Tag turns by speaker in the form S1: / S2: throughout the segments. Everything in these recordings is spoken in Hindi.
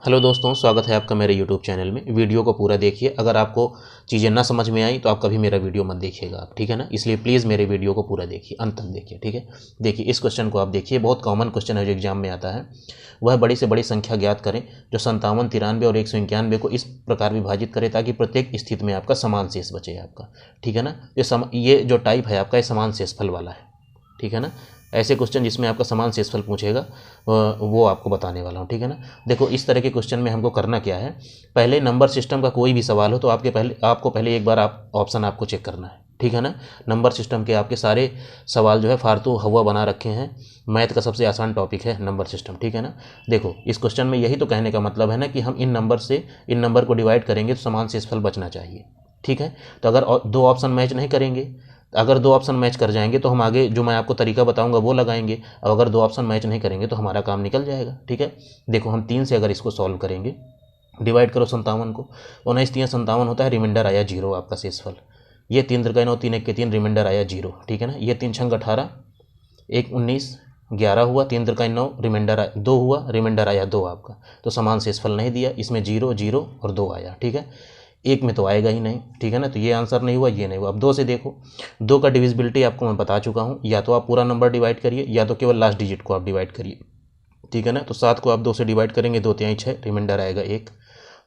S1: हेलो दोस्तों, स्वागत है आपका मेरे यूट्यूब चैनल में। वीडियो को पूरा देखिए। अगर आपको चीज़ें ना समझ में आई तो आप कभी मेरा वीडियो मत देखिएगा आप, ठीक है ना। इसलिए प्लीज़ मेरे वीडियो को पूरा देखिए, अंत तक देखिए, ठीक है। देखिए इस क्वेश्चन को आप देखिए, बहुत कॉमन क्वेश्चन है जो एग्जाम में आता है। वह बड़ी से बड़ी संख्या ज्ञात करें जो 57, 93 और 191 को इस प्रकार विभाजित करे ताकि प्रत्येक स्थिति में आपका समान शेष बचे आपका, ठीक है ना। ये जो टाइप है आपका, ये समान शेषफल वाला है, ठीक है ना। ऐसे क्वेश्चन जिसमें आपका समान शेषफल पूछेगा वो आपको बताने वाला हूँ, ठीक है ना। देखो इस तरह के क्वेश्चन में हमको करना क्या है, पहले नंबर सिस्टम का कोई भी सवाल हो तो आपको पहले एक बार ऑप्शन आपको चेक करना है, ठीक है ना। नंबर सिस्टम के आपके सारे सवाल जो है फालतू हवा बना रखे हैं। मैथ का सबसे आसान टॉपिक है नंबर सिस्टम, ठीक है ना। देखो इस क्वेश्चन में यही तो कहने का मतलब है ना कि हम इन नंबर को डिवाइड करेंगे तो समान शेषफल बचना चाहिए, ठीक है। तो अगर दो ऑप्शन मैच नहीं करेंगे, अगर दो ऑप्शन मैच कर जाएंगे तो हम आगे जो मैं आपको तरीका बताऊंगा वो लगाएंगे। और अगर दो ऑप्शन मैच नहीं करेंगे तो हमारा काम निकल जाएगा, ठीक है। देखो हम 3 से अगर इसको सॉल्व करेंगे, डिवाइड करो 57 को, 19 3 57 होता है, रिमाइंडर आया 0 आपका शेषफल। ये 3 3 9 3 1 के 3, रिमाइंडर आया 0, ठीक है ना। ये 3 6 18, 1 19 11 हुआ, 3 3 9, रिमाइंडर 2 हुआ, रिमाइंडर आया 2 आपका। तो समान शेषफल नहीं दिया, इसमें 0 0 और 2 आया, ठीक है। एक में तो आएगा ही नहीं, ठीक है ना। तो ये आंसर नहीं हुआ, ये नहीं हुआ। अब 2 से देखो, 2 का डिविजिबिलिटी आपको मैं बता चुका हूँ, या तो आप पूरा नंबर डिवाइड करिए या तो केवल लास्ट डिजिट को आप डिवाइड करिए, ठीक है ना। तो 7 को आप 2 से डिवाइड करेंगे, 2 3 6, रिमाइंडर आएगा 1।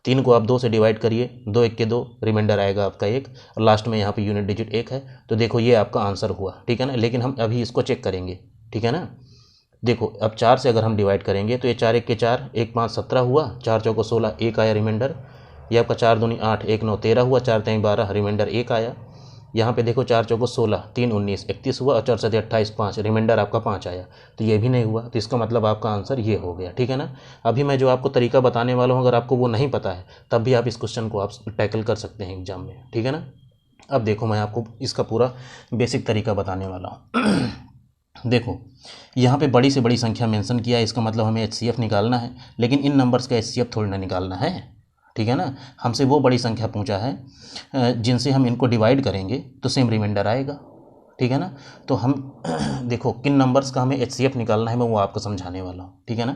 S1: 3 को आप 2 से डिवाइड करिए, 2 1 के 2, रिमाइंडर आएगा आपका 1, और लास्ट में यहाँ पे यूनिट डिजिट 1 है। तो देखो ये आपका आंसर हुआ, ठीक है ना। लेकिन हम अभी इसको चेक करेंगे, ठीक है ना। देखो अब 4 से अगर हम डिवाइड करेंगे तो ये 4 1 के 4, 1 5 17 हुआ, 4 चौको 16, 1 आया रिमाइंडर। ये आपका 4 दूनी 8, 1 9 13 हुआ, 4 3 12, रिमाइंडर 1 आया। यहाँ पे देखो 4 चौको 16, 3 19 31 हुआ, और 4 7 28 5, रिमाइंडर आपका 5 आया। तो ये भी नहीं हुआ, तो इसका मतलब आपका आंसर ये हो गया, ठीक है ना। अभी मैं जो आपको तरीका बताने वाला हूँ, अगर आपको वो नहीं पता है तब भी आप इस क्वेश्चन को आप टैकल कर सकते हैं एग्जाम में, ठीक है ना। अब देखो मैं आपको इसका पूरा बेसिक तरीका बताने वाला हूँ। देखो यहाँ पे बड़ी से बड़ी संख्या मेंशन किया है, इसका मतलब हमें HCF निकालना है, लेकिन इन नंबर्स का HCF थोड़ी ना निकालना है, ठीक है ना। हमसे वो बड़ी संख्या पूछा है जिनसे हम इनको डिवाइड करेंगे तो सेम रिमाइंडर आएगा, ठीक है ना। तो हम देखो किन नंबर्स का हमें HCF निकालना है, मैं वो आपको समझाने वाला हूँ, ठीक है ना।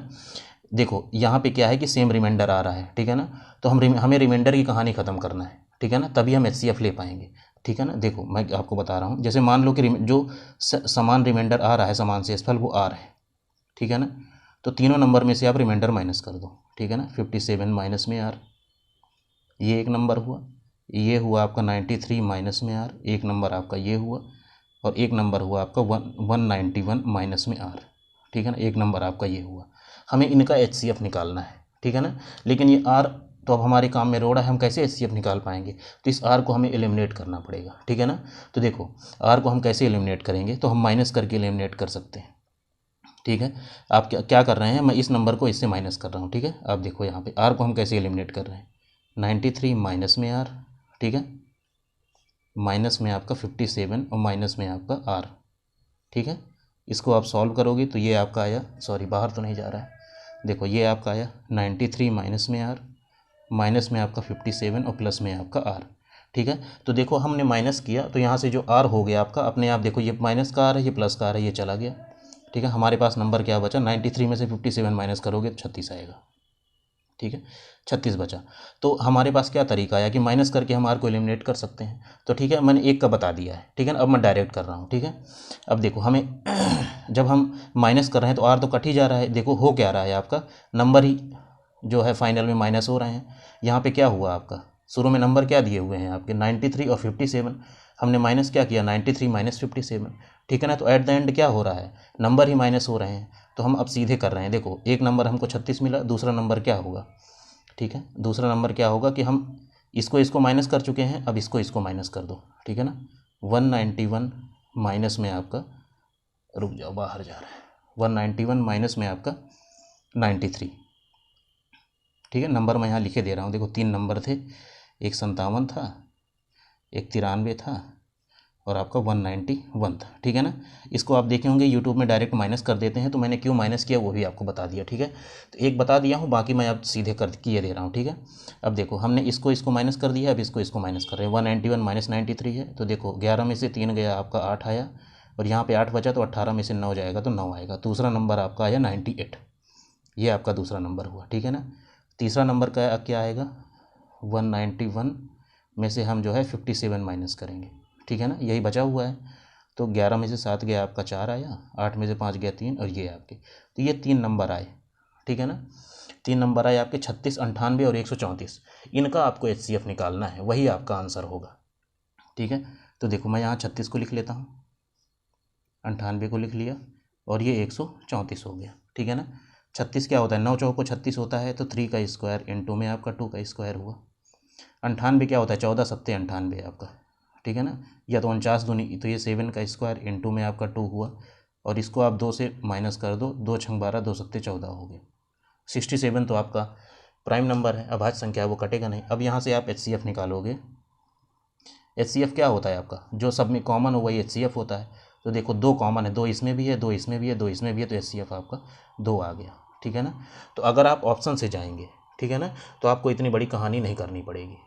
S1: देखो यहाँ पे क्या है कि सेम रिमाइंडर आ रहा है, ठीक है ना। तो हमें रिमाइंडर की कहानी ख़त्म करना है, ठीक है ना, तभी हम HCF ले पाएंगे, ठीक है ना। देखो मैं आपको बता रहा हूँ, जैसे मान लो कि जो समान रिमाइंडर आ रहा है, समान शेषफल वो R है, ठीक है ना। तो तीनों नंबर में से आप रिमाइंडर माइनस कर दो, ठीक है ना। 57 माइनस में R, ये एक नंबर हुआ। ये हुआ आपका 93 माइनस में R, एक नंबर आपका ये हुआ। और एक नंबर हुआ आपका 191 माइनस में R, ठीक है ना। एक नंबर आपका ये हुआ। हमें इनका HCF निकालना है, ठीक है ना। लेकिन ये R तो अब हमारे काम में रोड़ा है, हम कैसे HCF निकाल पाएंगे। तो इस R को हमें एलिमिनेट करना पड़ेगा, ठीक है ना। तो देखो R को हम कैसे एलिमिनेट करेंगे, तो हम माइनस करके एलिमिनेट कर सकते हैं, ठीक है। आप क्या कर रहे हैं, मैं इस नंबर को इससे माइनस कर रहा हूँ, ठीक है। आप देखो यहाँ पे R को हम कैसे एलिमिनेट कर रहे हैं, 93 माइनस में R, ठीक है, माइनस में आपका 57 और माइनस में आपका R, ठीक है। इसको आप सॉल्व करोगे तो ये आपका आया, सॉरी बाहर तो नहीं जा रहा है, देखो ये आपका आया 93 माइनस में R, माइनस में आपका 57 और प्लस में आपका R, ठीक है। तो देखो हमने माइनस किया तो यहाँ से जो R हो गया आपका अपने आप, देखो ये माइनस का R है, ये प्लस का R है, ये चला गया, ठीक है। हमारे पास नंबर क्या बचा, 93 में से 57 माइनस करोगे तो 36 आएगा, ठीक है, 36 बचा। तो हमारे पास क्या तरीका आया कि माइनस करके हम R को एलिमिनेट कर सकते हैं। तो ठीक है, मैंने एक का बता दिया है, ठीक है ना। अब मैं डायरेक्ट कर रहा हूँ, ठीक है। अब देखो हमें जब हम माइनस कर रहे हैं तो R तो कट ही जा रहा है। देखो हो क्या रहा है, आपका नंबर ही जो है फाइनल में माइनस हो रहे हैं। यहाँ पे क्या हुआ आपका, शुरू में नंबर क्या दिए हुए हैं आपके 93 और 57, हमने माइनस क्या किया 93 माइनस 57, ठीक है ना। तो एट द एंड क्या हो रहा है, नंबर ही माइनस हो रहे हैं। तो हम अब सीधे कर रहे हैं, देखो एक नंबर हमको 36 मिला, दूसरा नंबर क्या होगा, ठीक है, दूसरा नंबर क्या होगा कि हम इसको माइनस कर चुके हैं, अब इसको माइनस कर दो, ठीक है ना। 191 माइनस में आपका, रुक जाओ बाहर जा रहा है, 191 माइनस में आपका 93, ठीक है। नंबर मैं यहाँ लिखे दे रहा हूँ, देखो 3 नंबर थे, एक 57 था, एक 93 था, और आपका 191 था, ठीक है ना। इसको आप देखे होंगे यूट्यूब में डायरेक्ट माइनस कर देते हैं, तो मैंने क्यों माइनस किया वो भी आपको बता दिया, ठीक है। तो एक बता दिया हूँ, बाकी मैं अब सीधे कर किए दे रहा हूँ, ठीक है। अब देखो हमने इसको माइनस कर दिया, अब इसको माइनस कर रहे हैं। 191 माइनस 93 है, तो देखो 11 में से 3 गया आपका 8 आया, और यहाँ पर 8 बचा तो 18 में से 9 जाएगा तो 9 आएगा। दूसरा नंबर आपका आया 98, ये आपका दूसरा नंबर हुआ, ठीक है ना। तीसरा नंबर का क्या आएगा, 191 में से हम जो है 57 माइनस करेंगे, ठीक है ना, यही बचा हुआ है। तो 11 में से 7 गया आपका 4 आया, 8 में से 5 गया 3 और ये आपके, तो ये 3 नंबर आए, ठीक है ना। 3 नंबर आए आपके 36, 98 और 134। इनका आपको HCF निकालना है, वही आपका आंसर होगा, ठीक है। तो देखो मैं यहाँ 36 को लिख लेता हूँ, 98 को लिख लिया और ये 134 हो गया, ठीक है ना। 36 क्या होता है, 9 चौको 36 होता है, तो 3 का स्क्वायर इंटू में आपका 2 का स्क्वायर हुआ। 98 क्या होता है, 14 सत्ते 98 आपका, ठीक है ना, या तो 49 दूनी, तो ये 7 का स्क्वायर इंटू में आपका 2 हुआ, और इसको आप 2 से माइनस कर दो, 2 छंग 12, 2 सत्ते 14 हो गए। 67 तो आपका प्राइम नंबर है, अभाज्य संख्या है, वो कटेगा नहीं। अब यहाँ से आप HCF निकालोगे। HCF क्या होता है आपका, जो सब में कॉमन हो वही HCF होता है। तो देखो 2 कॉमन है, 2 इसमें भी है, 2 इसमें भी है, 2 इसमें भी है, तो HCF आपका 2 आ गया, ठीक है ना। तो अगर आप ऑप्शन से जाएंगे, ठीक है ना, तो आपको इतनी बड़ी कहानी नहीं करनी पड़ेगी,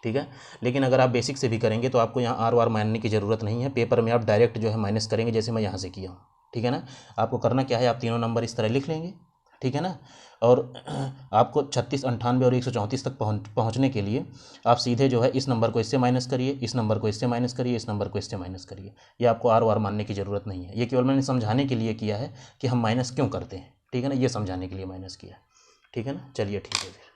S1: ठीक है। लेकिन अगर आप बेसिक से भी करेंगे तो आपको यहाँ आर वार मानने की ज़रूरत नहीं है, पेपर में आप डायरेक्ट जो है माइनस करेंगे, जैसे मैं यहाँ से किया हूँ, ठीक है ना। आपको करना क्या है, आप तीनों नंबर इस तरह लिख लेंगे, ठीक है ना। और आपको 36, 98 और 134 तक पहुँचने के लिए आप सीधे जो है इस नंबर को इससे माइनस करिए, इस नंबर को इससे माइनस करिए, इस नंबर को इससे माइनस करिए। ये आपको आर वार मानने की ज़रूरत नहीं है, ये केवल मैंने समझाने के लिए किया है कि हम माइनस क्यों करते हैं, ठीक है ना, ये समझाने के लिए माइनस किया, ठीक है ना। चलिए ठीक है फिर।